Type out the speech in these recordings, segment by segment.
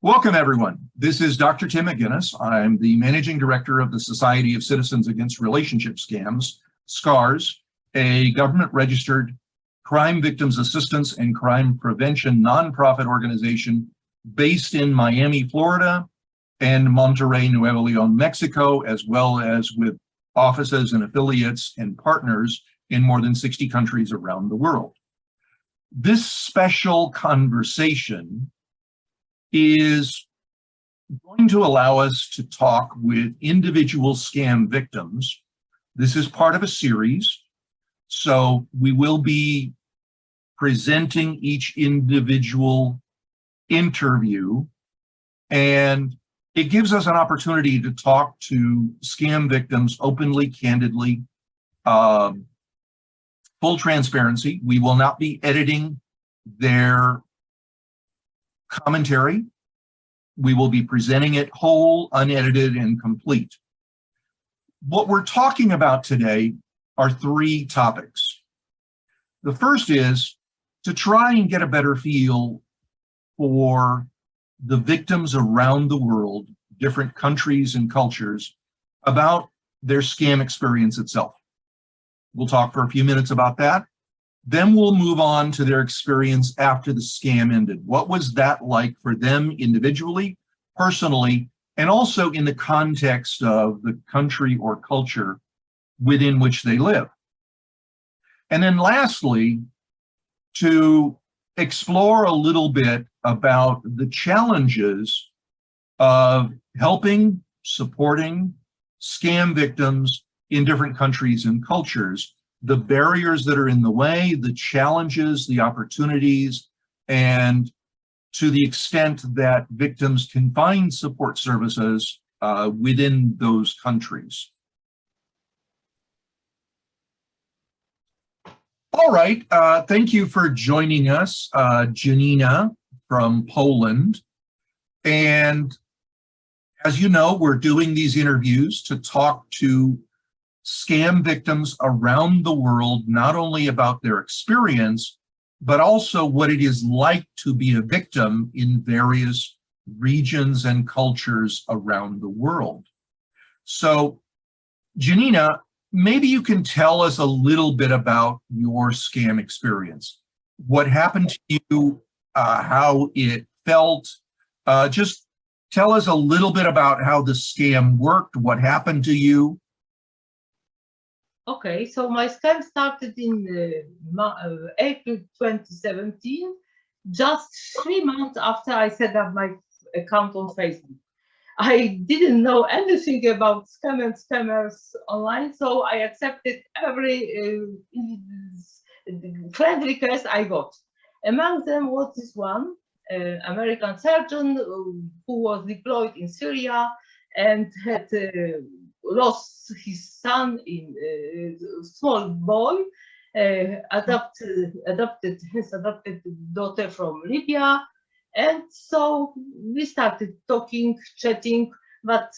Welcome, everyone. This is Dr. Tim McGuinness. I'm the Managing Director of the Society of Citizens Against Relationship Scams, SCARS, a government-registered crime victims assistance and crime prevention nonprofit organization based in Miami, Florida, and Monterrey, Nuevo Leon, Mexico, as well as with offices and affiliates and partners in more than 60 countries around the world. This special conversation is going to allow us to talk with individual scam victims. This is part of a series, so we will be presenting each individual interview, and it gives us an opportunity to talk to scam victims openly, candidly, full transparency. We will not be editing their commentary. We will be presenting it whole, unedited, and complete. What we're talking about today are three topics. The first is to try and get a better feel for the victims around the world, different countries and cultures, about their scam experience itself. We'll talk for a few minutes about that. Then we'll move on to their experience after the scam ended. What was that like for them individually, personally, and also in the context of the country or culture within which they live? And then lastly, to explore a little bit about the challenges of helping, supporting scam victims in different countries and cultures, the barriers that are in the way, the challenges, the opportunities, and to the extent that victims can find support services within those countries. All right, thank you for joining us, Janina from Poland. And as you know, we're doing these interviews to talk to scam victims around the world, not only about their experience, but also what it is like to be a victim in various regions and cultures around the world. So, Janina, maybe you can tell us a little bit about your scam experience. What happened to you, how it felt. Just tell us a little bit about how the scam worked, what happened to you. Okay, so my scam started in April 2017, just 3 months after I set up my account on Facebook. I didn't know anything about scam and scammers online, so I accepted every friend request I got. Among them was this one, American surgeon who was deployed in Syria and had lost his son, in small boy, adopted his adopted daughter from Libya, and so we started talking, chatting. But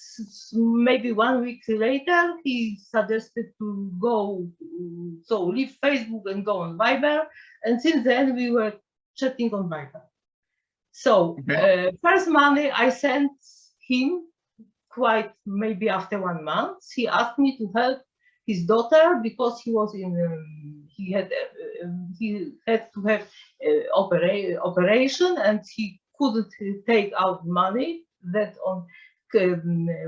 maybe 1 week later, he suggested to go, so leave Facebook and go on Viber, and since then we were chatting on Viber. So first money I sent him, quite maybe after 1 month, he asked me to help his daughter because he was in he had to have operation and he couldn't take out money that on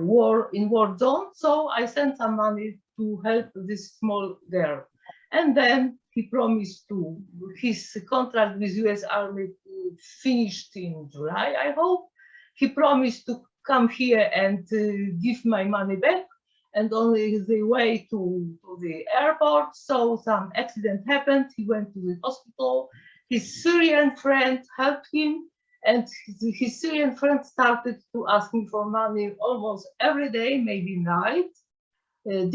war zone. So I sent some money to help this small girl, and then he promised to his contract with U.S. Army finished in July, I hope. He promised to come here and give my money back, and on the way to the airport, so some accident happened. He went to the hospital. His Syrian friend helped him, and his Syrian friend started to ask me for money almost every day, maybe night. And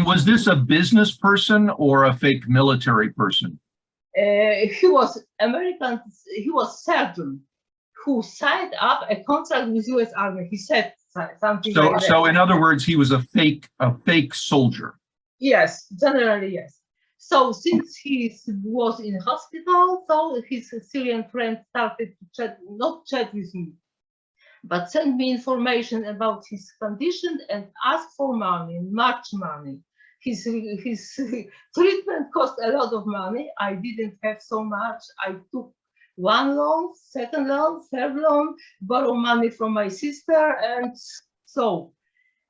was this a business person or a fake military person? He was American. He was surgeon who signed up a contract with U.S. Army. He said something So, like that. so in other words, he was a fake soldier. Yes, generally, yes. So since he was in hospital, so his Syrian friend started to chat, not chat with me, but send me information about his condition and ask for money, much money. His treatment cost a lot of money. I didn't have so much. I took one loan, second loan, third loan, borrow money from my sister, and so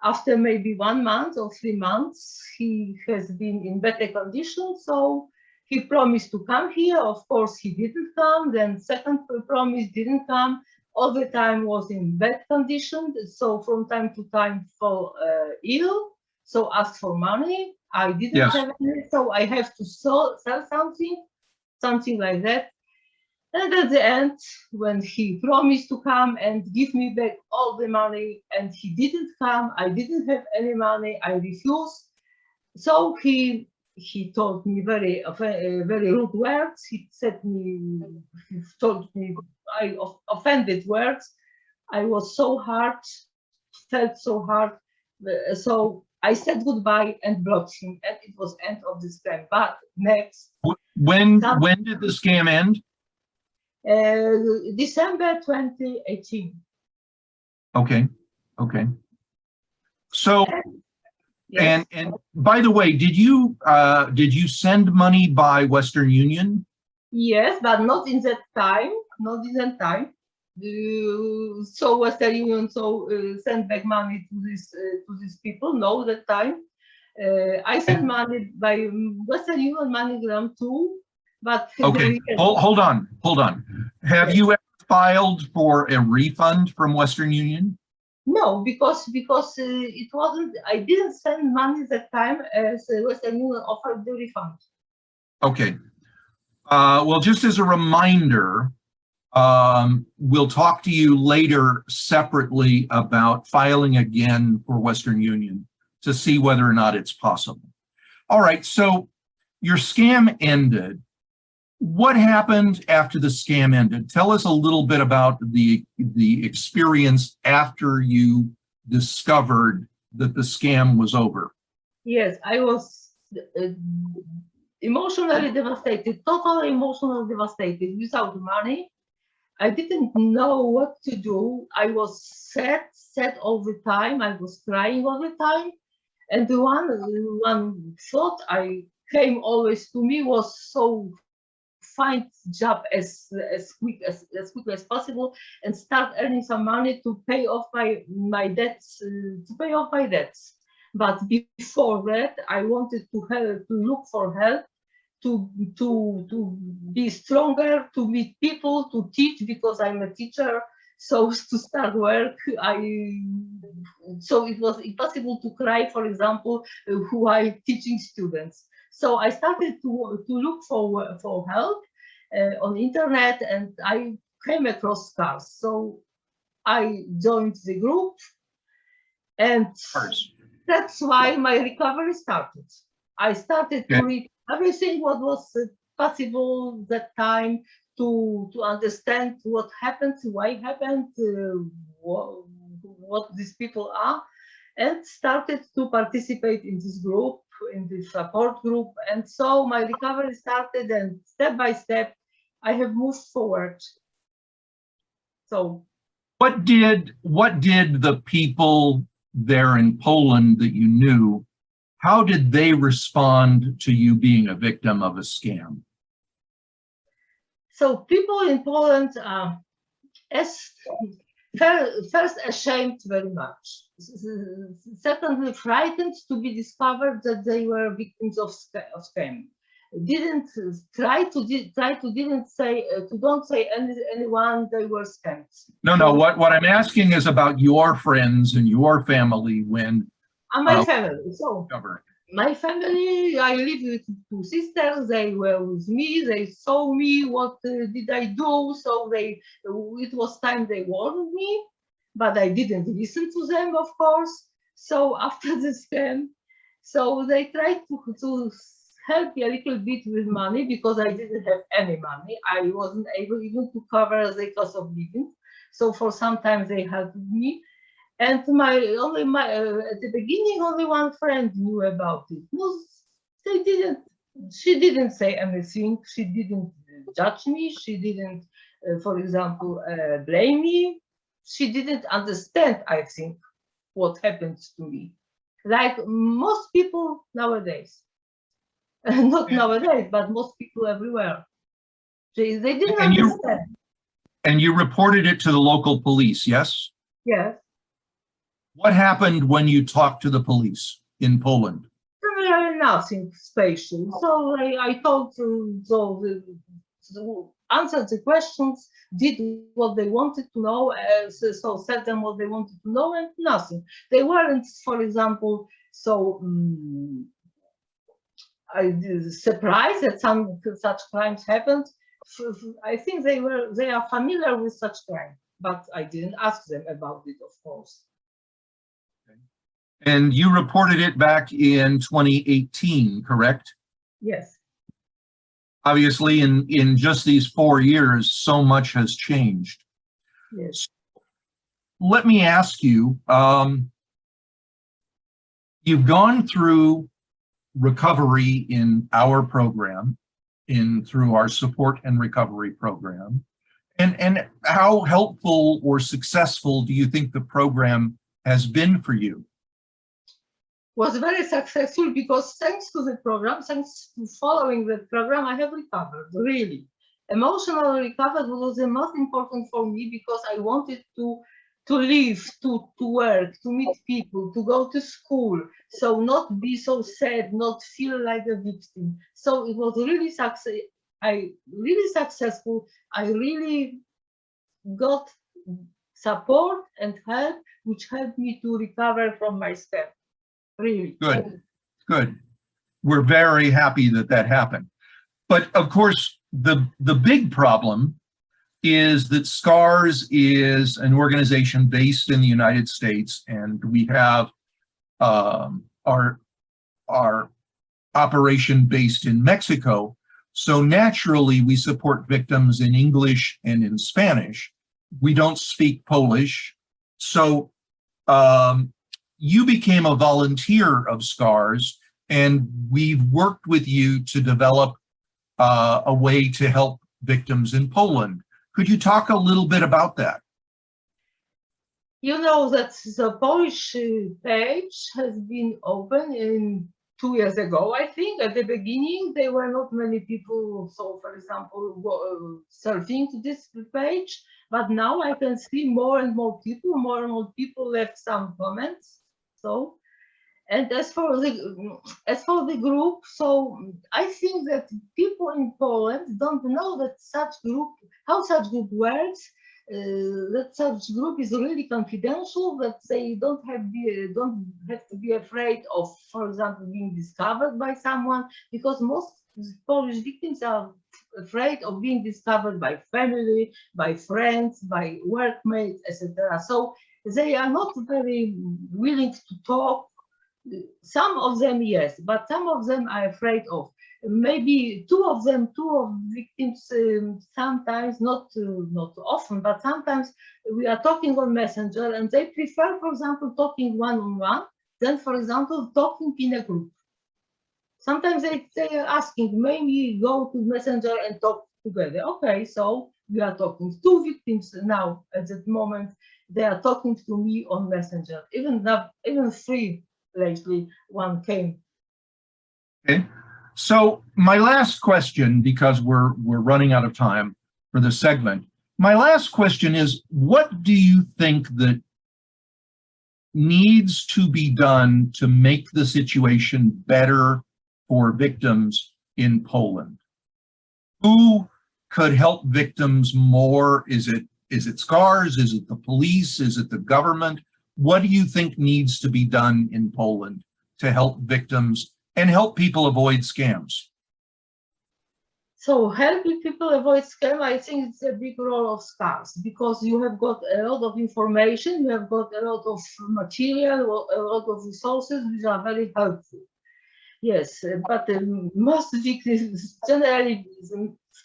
after maybe 1 month or 3 months, he has been in better condition. So he promised to come here. Of course, he didn't come. Then second promise didn't come. All the time was in bad condition. So from time to time fall ill. So asked for money. I didn't have any. So I have to sell something like that. And at the end, when he promised to come and give me back all the money, and he didn't come, I didn't have any money, I refused. So he told me very rude words. He told me offended words. I was so hard, felt so hard. So I said goodbye and blocked him, and it was end of the scam. But next, When did the scam end? December 2018. Okay. So, Yes. and by the way, did you send money by Western Union? Yes, but not in that time. Not in that time. So Western Union sent back money to these people. No, that time. I sent money by Western Union MoneyGram too, but Okay, yes. hold on. Have Yes. you ever filed for a refund from Western Union? No, because it wasn't. I didn't send money that time as Western Union offered the refund. Okay. Well, just as a reminder, we'll talk to you later separately about filing again for Western Union to see whether or not it's possible. All right, so your scam ended. What happened after the scam ended? Tell us a little bit about the experience after you discovered that the scam was over. Yes, I was emotionally devastated, totally emotionally devastated, without money. I didn't know what to do. I was sad all the time. I was crying all the time. And the one thought I came always to me was so find job as quick as possible and start earning some money to pay off my debts But before that, I wanted to look for help, to be stronger, to meet people, to teach, because I'm a teacher. So to start work, so it was impossible to cry, for example, who I teaching students. So I started to look for help on internet, and I came across scars. So I joined the group, and that's why my recovery started. I started to read everything what was possible that time, to understand what happened, why it happened, what these people are, and started to participate in this group, in this support group. And so my recovery started, and step by step, I have moved forward. So what did the people there in Poland that you knew, how did they respond to you being a victim of a scam? So people in Poland are first ashamed very much. Secondly, frightened to be discovered that they were victims of scam. Didn't don't say anyone they were scammed. No. What I'm asking is about your friends and your family when. My family. So my family, I live with two sisters. They were with me. They saw me. What did I do? So it was time they warned me, but I didn't listen to them, of course. So after the scam, so they tried to help me a little bit with money, because I didn't have any money. I wasn't able even to cover the cost of living. So for some time they helped me. And at the beginning, only one friend knew about it. No, she didn't say anything. She didn't judge me. She didn't, for example, blame me. She didn't understand, I think, what happened to me. Like most people nowadays. Not nowadays, but most people everywhere. They didn't understand. And you reported it to the local police, yes? Yes. What happened when you talked to the police in Poland? Nothing special. So I told answered the questions, did what they wanted to know, so said them what they wanted to know, and nothing. They weren't, for example, so surprised that some such crimes happened. I think they are familiar with such crime, but I didn't ask them about it, of course. And you reported it back in 2018, correct? Yes. Obviously, in just these 4 years, so much has changed. Yes. Let me ask you, you've gone through recovery in our program, through our support and recovery program. And how helpful or successful do you think the program has been for you? Was very successful because thanks to the program, thanks to following the program, I have recovered, really. Emotionally recovered was the most important for me because I wanted to live, to work, to meet people, to go to school. So not be so sad, not feel like a victim. So it was really successful. I really got support and help, which helped me to recover from my scam. Really. Good, good. We're very happy that that happened. But of course, the big problem is that SCARS is an organization based in the United States, and we have our operation based in Mexico. So naturally, we support victims in English and in Spanish. We don't speak Polish. So you became a volunteer of SCARS, and we've worked with you to develop a way to help victims in Poland. Could you talk a little bit about that? You know that the Polish page has been open in 2 years ago, I think. At the beginning, there were not many people, so for example, surfing this page, but now I can see more and more people left some comments. So, and as for the group, so I think that people in Poland don't know that how such group works. That such group is really confidential. That they don't have to be afraid of, for example, being discovered by someone, because most Polish victims are afraid of being discovered by family, by friends, by workmates, etc. So they are not very willing to talk. Some of them, yes, but some of them are afraid of. Maybe two of victims, sometimes, not often, but sometimes we are talking on Messenger and they prefer, for example, talking one-on-one than, for example, talking in a group. Sometimes they are asking, maybe go to Messenger and talk together. Okay, so we are talking. Two victims now at that moment, they are talking to me on Messenger. Even three lately, one came. Okay. So my last question, because we're running out of time for this segment, my last question is, what do you think that needs to be done to make the situation better for victims in Poland? Who could help victims more? Is it SCARS? Is it the police? Is it the government? What do you think needs to be done in Poland to help victims and help people avoid scams? So helping people avoid scam, I think it's a big role of SCARS, because you have got a lot of information, you have got a lot of material, a lot of resources which are very helpful. Yes, but most victims, generally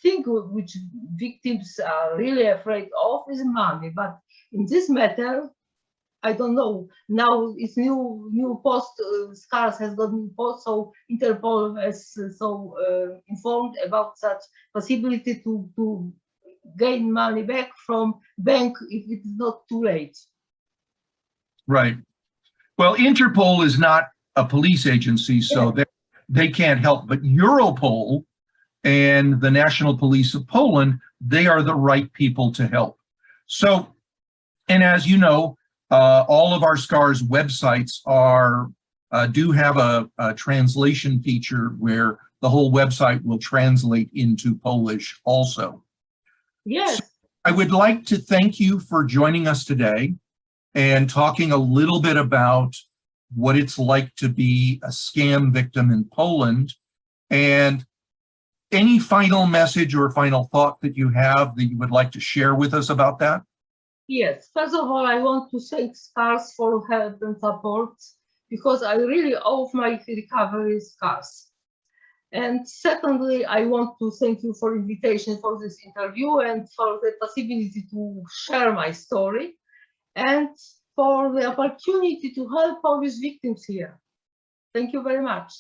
thing which victims are really afraid of is money. But in this matter, I don't know. Now it's new post. SCARS has got new post, so Interpol has informed about such possibility to gain money back from bank if it is not too late. Right. Well, Interpol is not a police agency, so they can't help. But Europol and the National Police of Poland, they are the right people to help. So, and as you know, all of our SCARS websites do have a translation feature where the whole website will translate into Polish also. Yes. So I would like to thank you for joining us today and talking a little bit about what it's like to be a scam victim in Poland, and any final message or final thought that you have that you would like to share with us about that? Yes, first of all, I want to thank SCARS for help and support, because I really owe my recovery SCARS. And secondly, I want to thank you for invitation for this interview and for the possibility to share my story and for the opportunity to help Polish victims here. Thank you very much.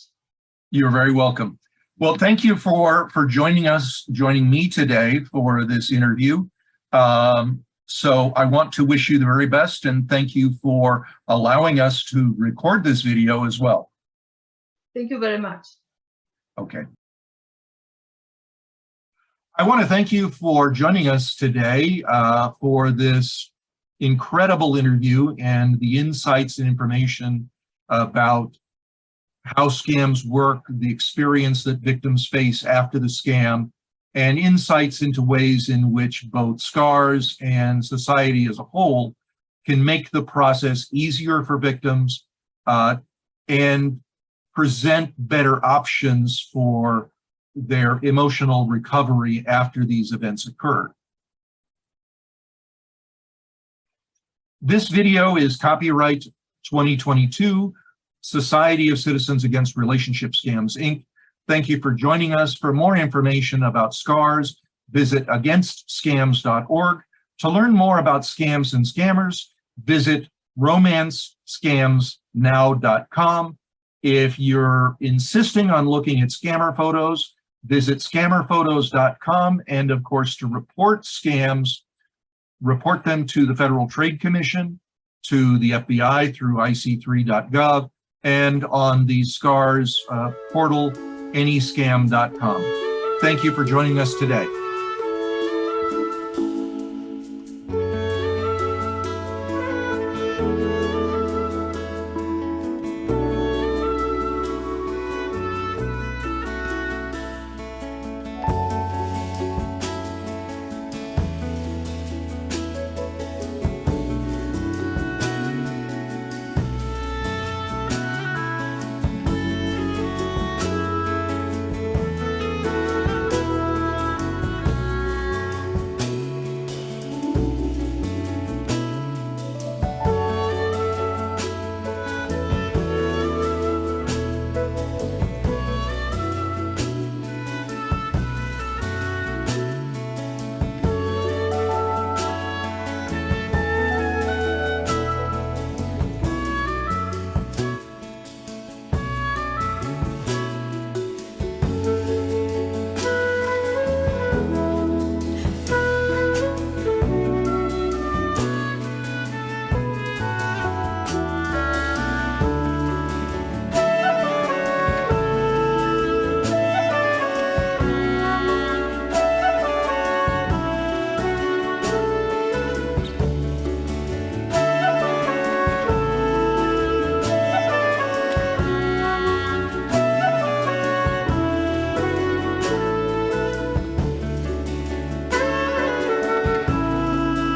You're very welcome. Well, thank you for joining me today for this interview. So I want to wish you the very best, and thank you for allowing us to record this video as well. Thank you very much. Okay. I want to thank you for joining us today for this incredible interview and the insights and information about how scams work, the experience that victims face after the scam, and insights into ways in which both SCARS and society as a whole can make the process easier for victims and present better options for their emotional recovery after these events occur. This video is copyright 2022, Society of Citizens Against Relationship Scams, Inc. Thank you for joining us. For more information about SCARS, visit againstscams.org. To learn more about scams and scammers, visit romancescamsnow.com. If you're insisting on looking at scammer photos, visit scammerphotos.com. And of course, to report scams, report them to the Federal Trade Commission, to the FBI through ic3.gov, and on the SCARS portal, anyscam.com. Thank you for joining us today.